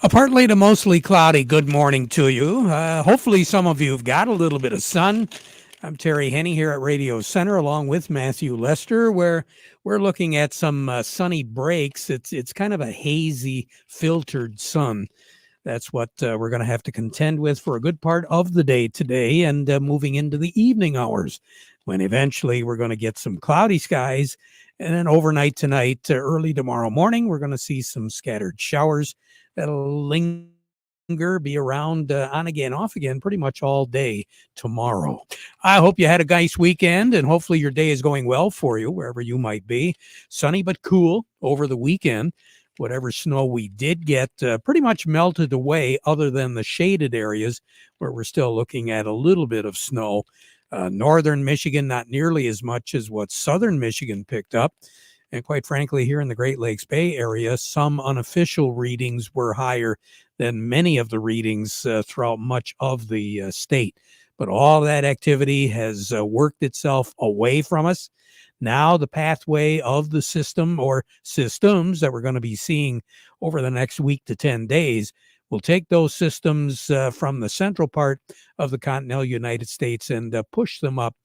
A partly to mostly cloudy good morning to you. Hopefully, some of you have got a little bit of sun. I'm Terry Henne here at Radio Center along with Matthew Lester, where we're looking at some sunny breaks. It's kind of a hazy, filtered sun. That's what we're going to have to contend with for a good part of the day today and moving into the evening hours when eventually we're going to get some cloudy skies. And then overnight tonight, early tomorrow morning, we're going to see some scattered showers that'll linger, be around on again, off again, pretty much all day tomorrow. I hope you had a nice weekend and hopefully your day is going well for you wherever you might be. Sunny but cool over the weekend. Whatever snow we did get pretty much melted away, other than the shaded areas where we're still looking at a little bit of snow. Northern Michigan, not nearly as much as what southern Michigan picked up. And quite frankly, here in the Great Lakes Bay Area, some unofficial readings were higher than many of the readings throughout much of the state. But all that activity has worked itself away from us. Now, the pathway of the system or systems that we're going to be seeing over the next week to 10 days will take those systems from the central part of the continental United States and push them up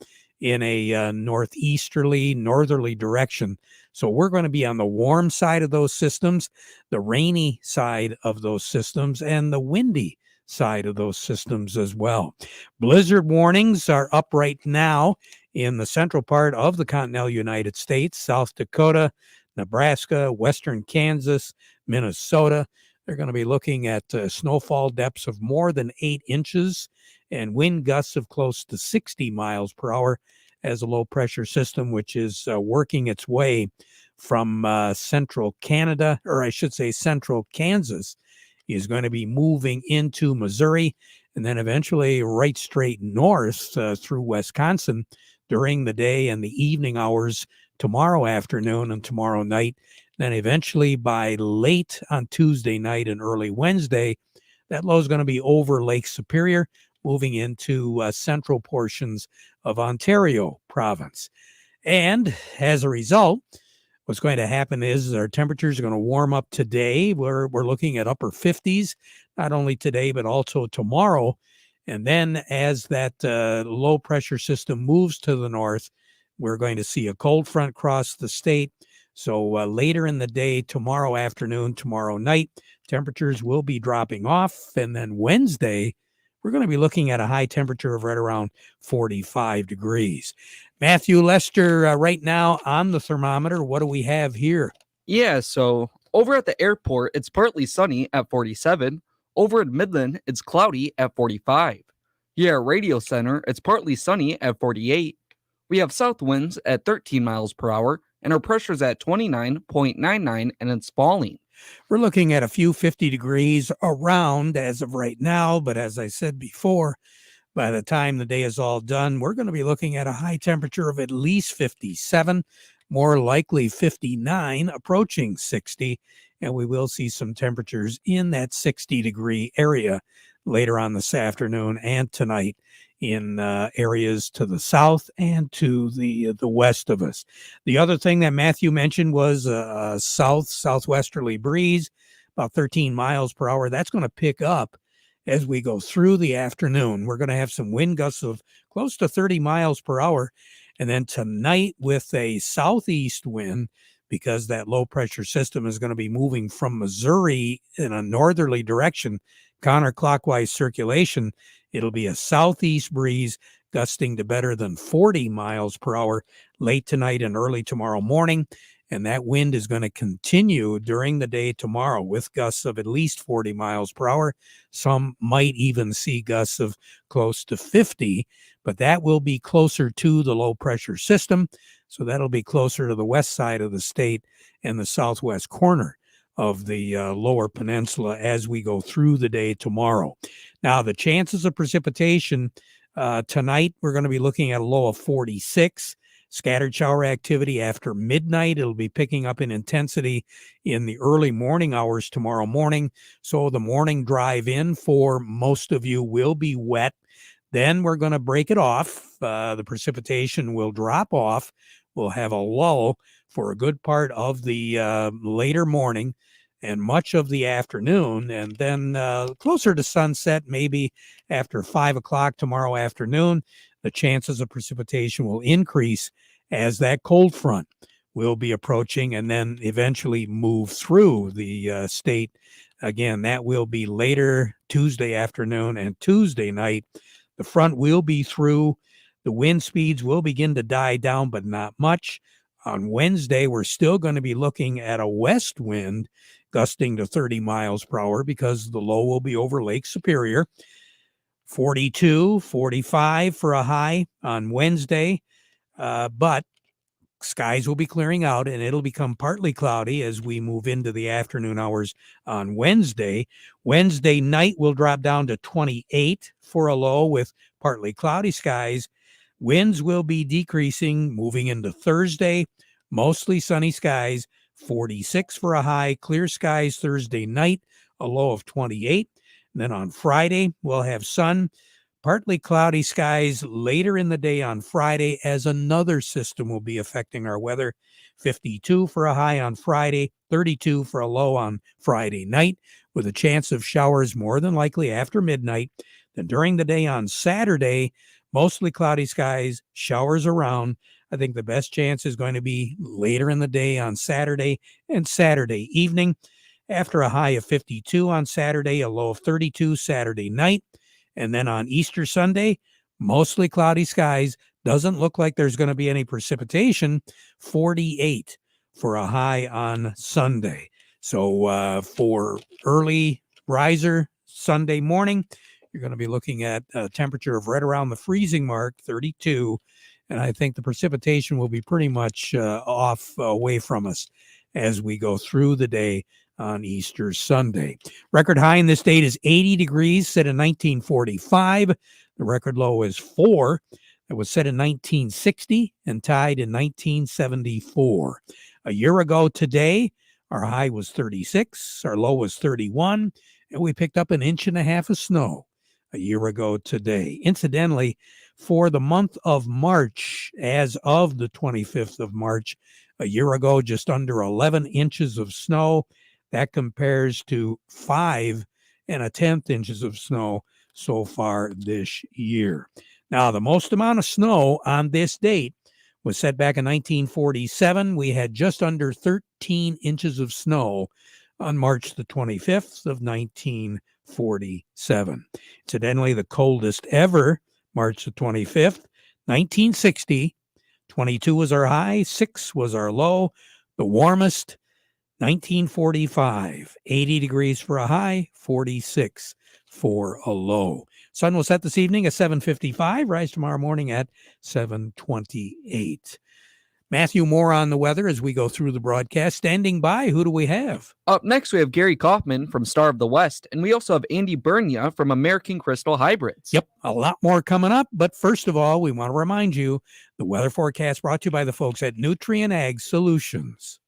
in a northeasterly, northerly direction. So we're going to be on the warm side of those systems, the rainy side of those systems, and the windy side of those systems as well. Blizzard warnings are up right now in the central part of the continental United States, South Dakota, Nebraska, western Kansas, Minnesota. They're going to be looking at snowfall depths of more than 8 inches and wind gusts of close to 60 miles per hour as a low pressure system, which is working its way from central Canada, or I should say central Kansas, is going to be moving into Missouri and then eventually right straight north through Wisconsin during the day and the evening hours tomorrow afternoon and tomorrow night. Then eventually by late on Tuesday night and early Wednesday, that low is going to be over Lake Superior, moving into central portions of Ontario province. And as a result, what's going to happen is our temperatures are going to warm up today. We're looking at upper 50s, not only today, but also tomorrow. And then as that low pressure system moves to the north, we're going to see a cold front cross the state. So later in the day, tomorrow afternoon, tomorrow night, temperatures will be dropping off. And then Wednesday, we're going to be looking at a high temperature of right around 45 degrees. Matthew Lester, right now on the thermometer, what do we have here? Yeah, so over at the airport, it's partly sunny at 47. Over in Midland, it's cloudy at 45. Here at Radio Center, it's partly sunny at 48. We have south winds at 13 miles per hour, and our pressure's at 29.99, and it's falling. We're looking at a few 50 degrees around as of right now, but as I said before, by the time the day is all done, we're going to be looking at a high temperature of at least 57, more likely 59, approaching 60, and we will see some temperatures in that 60-degree area later on this afternoon and tonight in areas to the south and to the west of us. The other thing that Matthew mentioned was a southwesterly breeze, about 13 miles per hour. That's going to pick up as we go through the afternoon. We're going to have some wind gusts of close to 30 miles per hour. And then tonight with a southeast wind, because that low pressure system is going to be moving from Missouri in a northerly direction, counterclockwise circulation, it'll be a southeast breeze gusting to better than 40 miles per hour late tonight and early tomorrow morning. And that wind is going to continue during the day tomorrow with gusts of at least 40 miles per hour. Some might even see gusts of close to 50, but that will be closer to the low pressure system. So that'll be closer to the west side of the state and the southwest corner of the lower peninsula as we go through the day tomorrow. Now, the chances of precipitation tonight, we're going to be looking at a low of 46. Scattered shower activity after midnight. It'll be picking up in intensity in the early morning hours tomorrow morning. So the morning drive in for most of you will be wet. Then we're going to break it off. The precipitation will drop off. We'll have a lull for a good part of the later morning. and much of the afternoon. And then closer to sunset, maybe after 5 o'clock tomorrow afternoon, the chances of precipitation will increase as that cold front will be approaching and then eventually move through the state. Again, that will be later Tuesday afternoon and Tuesday night. The front will be through. The wind speeds will begin to die down, but not much. On Wednesday, we're still going to be looking at a west wind gusting to 30 miles per hour because the low will be over Lake Superior. 42, 45 for a high on Wednesday, but skies will be clearing out and it'll become partly cloudy as we move into the afternoon hours on Wednesday. Wednesday night will drop down to 28 for a low with partly cloudy skies. Winds will be decreasing moving into Thursday, mostly sunny skies, 46 for a high, clear skies Thursday night, a low of 28. And then on Friday, we'll have sun, partly cloudy skies later in the day on Friday as another system will be affecting our weather. 52 for a high on Friday, 32 for a low on Friday night, with a chance of showers more than likely after midnight. Then during the day on Saturday, mostly cloudy skies, showers around. I think the best chance is going to be later in the day on Saturday and Saturday evening. After a high of 52 on Saturday, a low of 32 Saturday night. And then on Easter Sunday, mostly cloudy skies. Doesn't look like there's going to be any precipitation. 48 for a high on Sunday. So for early riser Sunday morning, you're going to be looking at a temperature of right around the freezing mark, 32. And I think the precipitation will be pretty much off away from us as we go through the day on Easter Sunday. Record high in this state is 80 degrees, set in 1945. The record low is 4. It was set in 1960 and tied in 1974. A year ago today, our high was 36, our low was 31, and we picked up 1.5 inches of snow a year ago today. Incidentally, for the month of March, as of the 25th of March, a year ago, just under 11 inches of snow. That compares to 5 1/10 inches of snow so far this year. Now, the most amount of snow on this date was set back in 1947. We had just under 13 inches of snow on March the 25th of 1947. Incidentally, the coldest ever, March the 25th, 1960. 22 was our high, 6 was our low. The warmest, 1945, 80 degrees for a high, 46 for a low. Sun will set this evening at 7:55, rise tomorrow morning at 7:28. Matthew, more on the weather as we go through the broadcast. Standing by, who do we have? Up next, we have Gary Kaufman from Star of the West, and we also have Andy Bernia from American Crystal Hybrids. Yep, a lot more coming up. But first of all, we want to remind you the weather forecast brought to you by the folks at Nutrient Ag Solutions.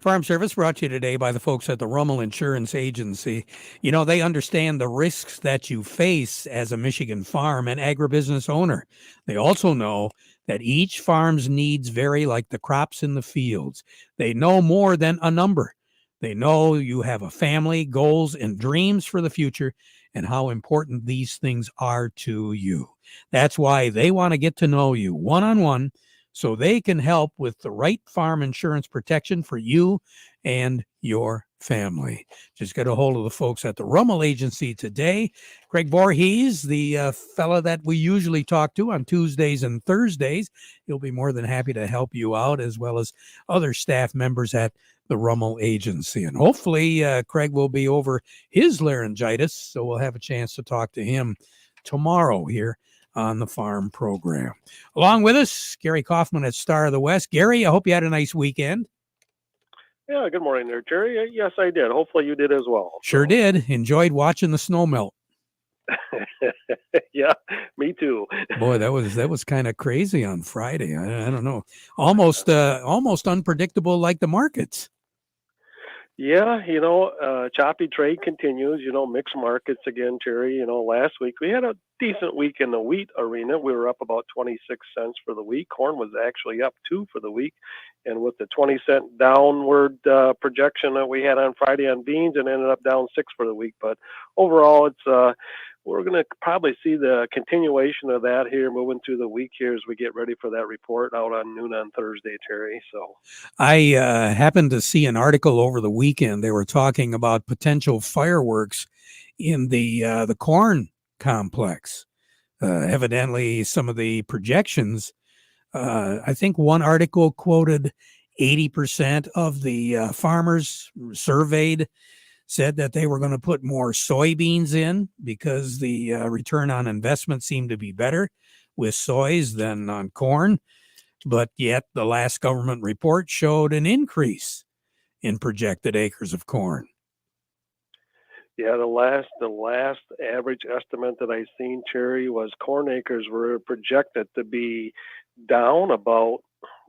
Farm Service brought to you today by the folks at the Rummel Insurance Agency. You know, they understand the risks that you face as a Michigan farm and agribusiness owner. They also know that each farm's needs vary like the crops in the fields. They know more than a number. They know you have a family, goals, and dreams for the future, and how important these things are to you. That's why they want to get to know you one-on-one, so they can help with the right farm insurance protection for you and your family. Just get a hold of the folks at the Rummel Agency today. Craig Voorhees, the fella that we usually talk to on Tuesdays and Thursdays, he'll be more than happy to help you out, as well as other staff members at the Rummel Agency. And hopefully Craig will be over his laryngitis, so we'll have a chance to talk to him tomorrow here on the farm program. Along with us, Gary Kaufman at Star of the West. Gary, I hope you had a nice weekend. Yeah, good morning there, Terry. Yes, I did. Hopefully you did as well. Sure did. Enjoyed watching the snow melt. Yeah, me too. Boy, that was kind of crazy on Friday. I don't know. Almost unpredictable like the markets. Yeah, choppy trade continues, mixed markets again, Terry. Last week we had a decent week in the wheat arena. We were up about 26 cents for the week. Corn was actually up 2 for the week. And with the 20-cent downward projection that we had on Friday on beans, it ended up down 6 for the week. But overall, it's we're going to probably see the continuation of that here moving through the week here as we get ready for that report out on noon on Thursday, Terry. So I happened to see an article over the weekend. They were talking about potential fireworks in the corn complex. Evidently, some of the projections, I think one article quoted 80% of the farmers surveyed said that they were going to put more soybeans in because the return on investment seemed to be better with soys than on corn. But yet the last government report showed an increase in projected acres of corn. Yeah, the last average estimate that I seen, Terry, was corn acres were projected to be down about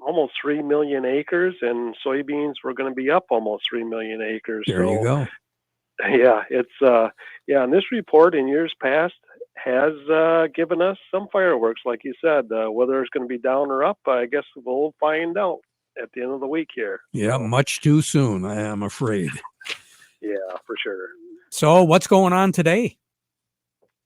almost 3 million acres, and soybeans were going to be up almost 3 million acres. There you go. Yeah, it's and this report in years past has given us some fireworks, like you said. Whether it's going to be down or up, I guess we'll find out at the end of the week here. Yeah, much too soon, I am afraid. Yeah, for sure. So what's going on today?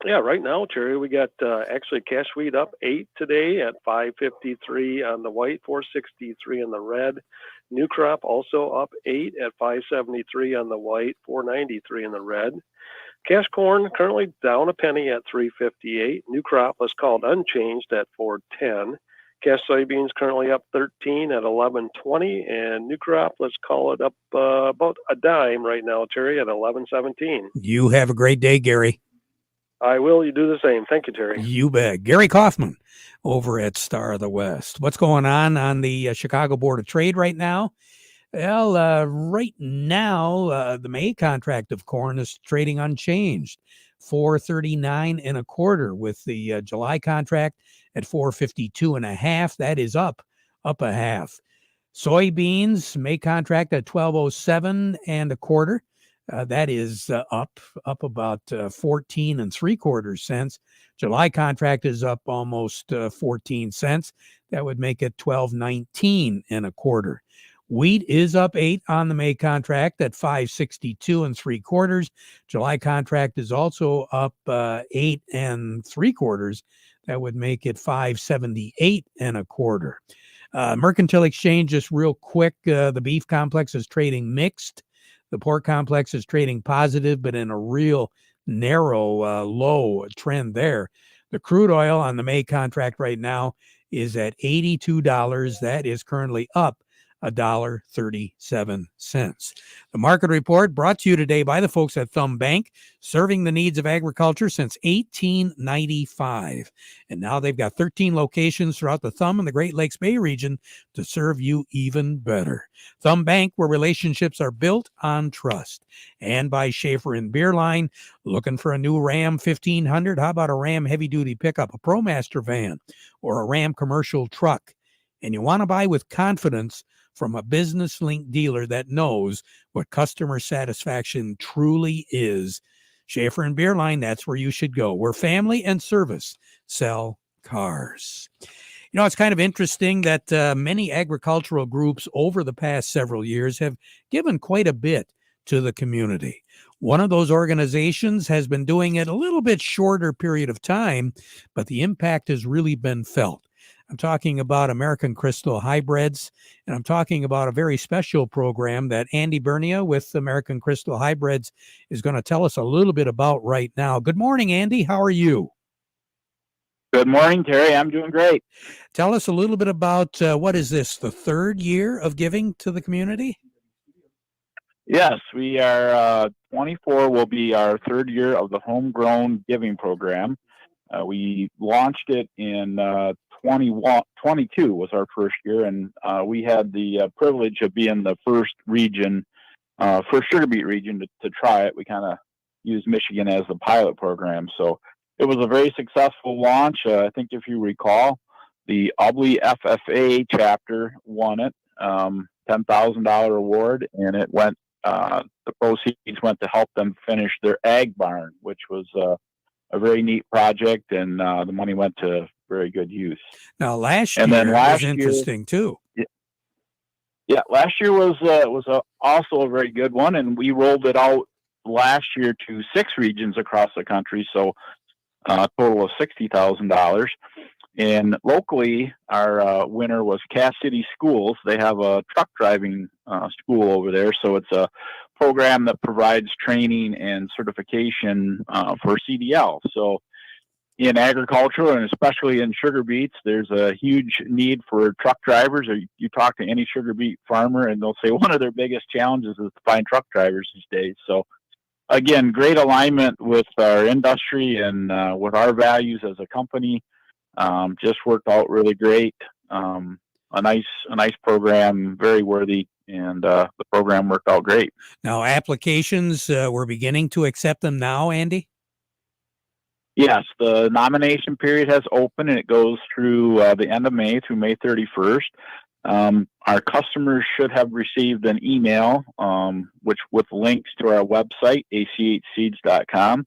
Yeah, right now, Terry, we got actually cash wheat up 8 today at 553 on the white, 463 on the red. New crop also up 8 at 573 on the white, 493 on the red. Cash corn currently down a penny at 358. New crop was called unchanged at 410. Cash soybeans currently up 13 at 1120, and new crop, let's call it up about a dime right now, Terry, at 1117. You have a great day, Gary. I will. You do the same. Thank you, Terry. You bet. Gary Kaufman over at Star of the West. What's going on the Chicago Board of Trade right now? Well, right now, the May contract of corn is trading unchanged, 439 and a quarter, with the July contract at 452 and a half. That is up a half. Soybeans, May contract at 1207 and a quarter. That is up about 14 and 3/4 cents. July contract is up almost 14 cents. That would make it 12.19 and a quarter. Wheat is up 8 on the May contract at 562 and 3/4. July contract is also up 8 and 3/4. That would make it 578 and a quarter. Mercantile exchange, just real quick, the beef complex is trading mixed. The pork complex is trading positive, but in a real narrow, low trend there. The crude oil on the May contract right now is at $82. That is currently up $1.37. The market report brought to you today by the folks at Thumb Bank, serving the needs of agriculture since 1895. And now they've got 13 locations throughout the Thumb and the Great Lakes Bay region to serve you even better. Thumb Bank, where relationships are built on trust. And by Schaefer and Beerline, looking for a new Ram 1500? How about a Ram heavy-duty pickup, a ProMaster van, or a Ram commercial truck? And you want to buy with confidence from a business-linked dealer that knows what customer satisfaction truly is. Schaefer and Beerline, that's where you should go, where family and service sell cars. You know, it's kind of interesting that many agricultural groups over the past several years have given quite a bit to the community. One of those organizations has been doing it a little bit shorter period of time, but the impact has really been felt. I'm talking about American Crystal Hybrids, and I'm talking about a very special program that Andy Bernia with American Crystal Hybrids is going to tell us a little bit about right now. Good morning, Andy. How are you? Good morning, Terry. I'm doing great. Tell us a little bit about what is this, the third year of giving to the community? Yes, we are 24 will be our third year of the homegrown giving program. We launched it in 22 was our first year, and we had the privilege of being the first sugar beet region to try it. We kind of used Michigan as the pilot program. So it was a very successful launch. I think if you recall, the Ubly FFA chapter won it, $10,000 award, and it went. The proceeds went to help them finish their ag barn, which was a very neat project, and the money went to very good use. Now, last year was interesting too. Yeah, last year was also a very good one, and we rolled it out last year to 6 regions across the country, so a total of $60,000. And locally, our winner was Cass City Schools. They have a truck driving school over there, so it's a program that provides training and certification for CDL. So in agriculture, and especially in sugar beets, there's a huge need for truck drivers. Or you talk to any sugar beet farmer, and they'll say one of their biggest challenges is to find truck drivers these days. So again, great alignment with our industry and with our values as a company. Just worked out really great. A nice program, very worthy, and the program worked out great. Now, applications, we're beginning to accept them now, Andy? Yes, the nomination period has opened, and it goes through the end of May, through May 31st. Our customers should have received an email, which with links to our website, achseeds.com.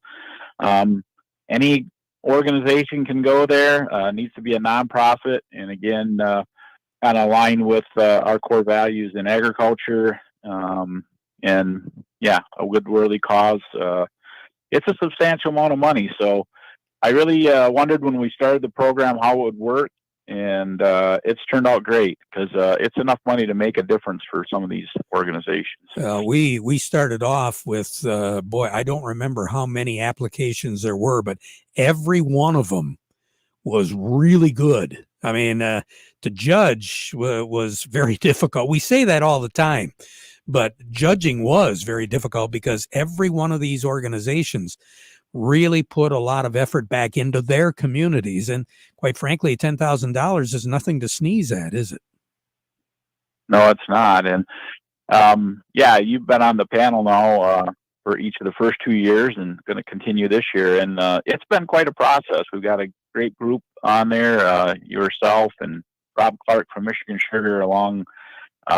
Any organization can go there. Needs to be a nonprofit, and again, kind of align with our core values in agriculture. And yeah, a good worthy cause. It's a substantial amount of money, so I really wondered when we started the program how it would work, and it's turned out great because it's enough money to make a difference for some of these organizations. We started off with, I don't remember how many applications there were, but every one of them was really good. I mean, to judge was very difficult. We say that all the time, but judging was very difficult because every one of these organizations really put a lot of effort back into their communities. And quite frankly, $10,000 is nothing to sneeze at, is it? No, it's not. And yeah, you've been on the panel now for each of the first 2 years and going to continue this year. And it's been quite a process. We've got a great group on there, yourself and Rob Clark from Michigan Sugar, along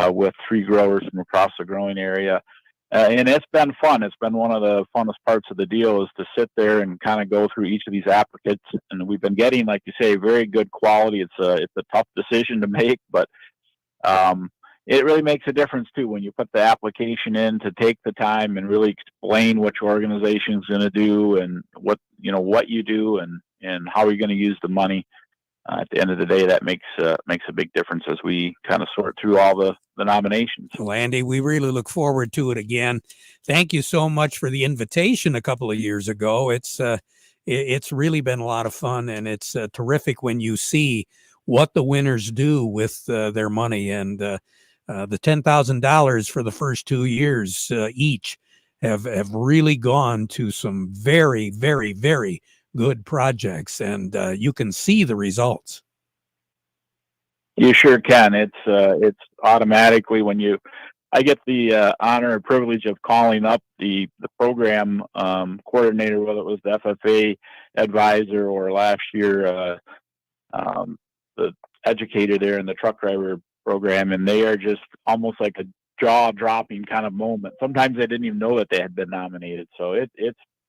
with 3 growers from across the growing area. And it's been fun. It's been one of the funnest parts of the deal is to sit there and kind of go through each of these applicants. And we've been getting, like you say, very good quality. It's a tough decision to make, but it really makes a difference too when you put the application in to take the time and really explain what your organization is going to do and what you do and how you're going to use the money. At the end of the day, that makes a big difference as we kind of sort through all the nominations. Well, Andy, we really look forward to it again. Thank you so much for the invitation a couple of years ago. It's really been a lot of fun, and it's terrific when you see what the winners do with their money. And the $10,000 for the first 2 years each have really gone to some very, very, very good projects, and you can see the results. You sure can. It's automatically when I get the honor and privilege of calling up the program coordinator, whether it was the FFA advisor or last year the educator there in the truck driver program, and they are just almost like a jaw-dropping kind of moment. Sometimes they didn't even know that they had been nominated. So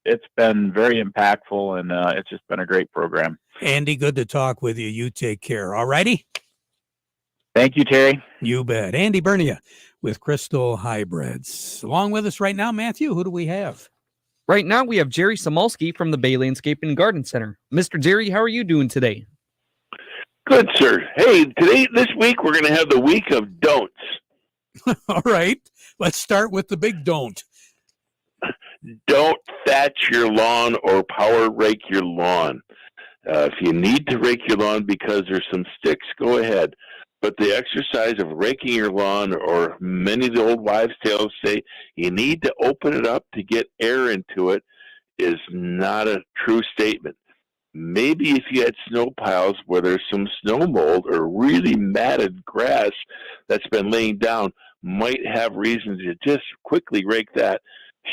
it's been very impactful, and it's just been a great program. Andy, good to talk with you. You take care. All righty. Thank you, Terry. You bet. Andy Bernia with Crystal Hybrids. Along with us right now, Matthew, who do we have? Right now, we have Jerry Samolsky from the Bay Landscape and Garden Center. Mr. Jerry, how are you doing today? Good, sir. Hey, this week, we're going to have the week of don'ts. All right. Let's start with the big don't. Don't thatch your lawn or power rake your lawn. If you need to rake your lawn because there's some sticks, go ahead. But the exercise of raking your lawn, or many of the old wives' tales say you need to open it up to get air into it, is not a true statement. Maybe if you had snow piles where there's some snow mold or really matted grass that's been laying down, might have reason to just quickly rake that.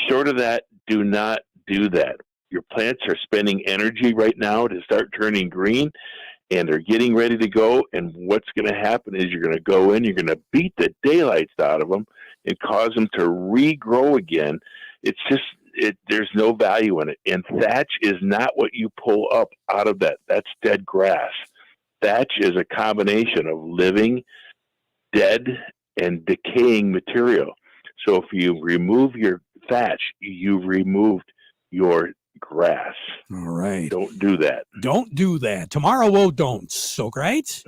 Short of that, do not do that. Your plants are spending energy right now to start turning green, and they're getting ready to go. And what's going to happen is you're going to go in, you're going to beat the daylights out of them and cause them to regrow again. It's just, there's no value in it. And thatch is not what you pull up out of that. That's dead grass. Thatch is a combination of living, dead, and decaying material. So if you remove your thatch, you've removed your grass. All right. Don't do that. Don't do that. Tomorrow we'll don't. So great.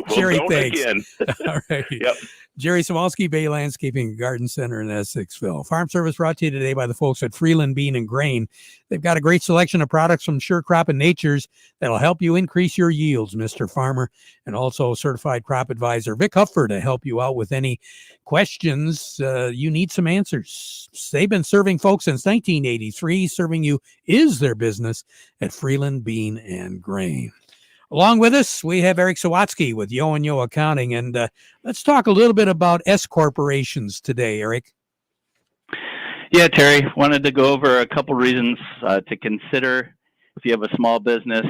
Jerry, don't thanks. Again. All right. Yep. Jerry Samolsky, Bay Landscaping and Garden Center in Essexville. Farm Service brought to you today by the folks at Freeland Bean and Grain. They've got a great selection of products from Sure Crop and Nature's that'll help you increase your yields, Mr. Farmer, and also certified crop advisor Vic Huffer to help you out with any questions you need some answers. They've been serving folks since 1983. Serving you is their business at Freeland Bean and Grain. Along with us, we have Eric Sawatsky with Yo and Yo Accounting, and let's talk a little bit about S corporations today, Eric. Yeah, Terry, wanted to go over a couple reasons to consider if you have a small business,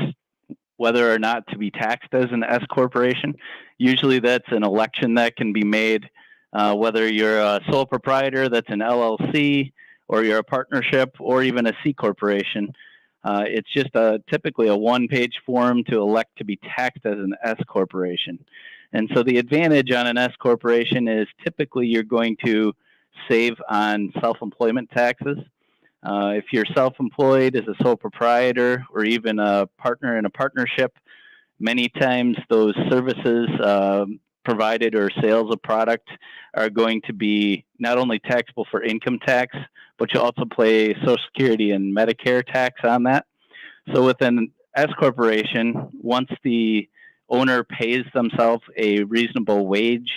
whether or not to be taxed as an S corporation. Usually that's an election that can be made, whether you're a sole proprietor, that's an LLC, or you're a partnership, or even a C corporation. It's just typically a one-page form to elect to be taxed as an S corporation. And so the advantage on an S corporation is typically you're going to save on self-employment taxes. If you're self-employed as a sole proprietor or even a partner in a partnership, many times those services provided or sales of product are going to be not only taxable for income tax, but you also pay Social Security and Medicare tax on that. So with an S corporation, once the owner pays themselves a reasonable wage,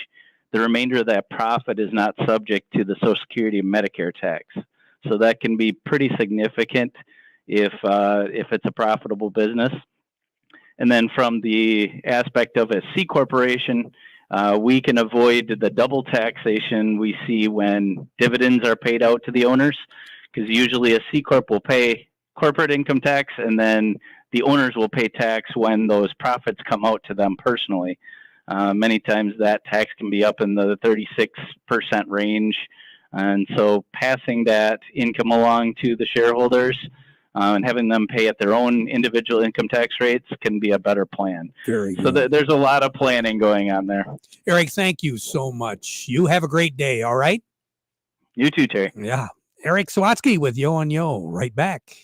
the remainder of that profit is not subject to the Social Security and Medicare tax. So that can be pretty significant if it's a profitable business. And then from the aspect of a C corporation, we can avoid the double taxation we see when dividends are paid out to the owners, because usually a C corp will pay corporate income tax, and then the owners will pay tax when those profits come out to them personally. Many times that tax can be up in the 36% range. And so passing that income along to the shareholders and having them pay at their own individual income tax rates can be a better plan. Very good. So there's a lot of planning going on there. Eric, thank you so much. You have a great day, all right? You too, Terry. Yeah. Eric Sawatsky with Yo and Yo. Right back.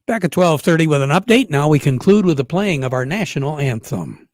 Back at 12:30 with an update. Now we conclude with the playing of our national anthem.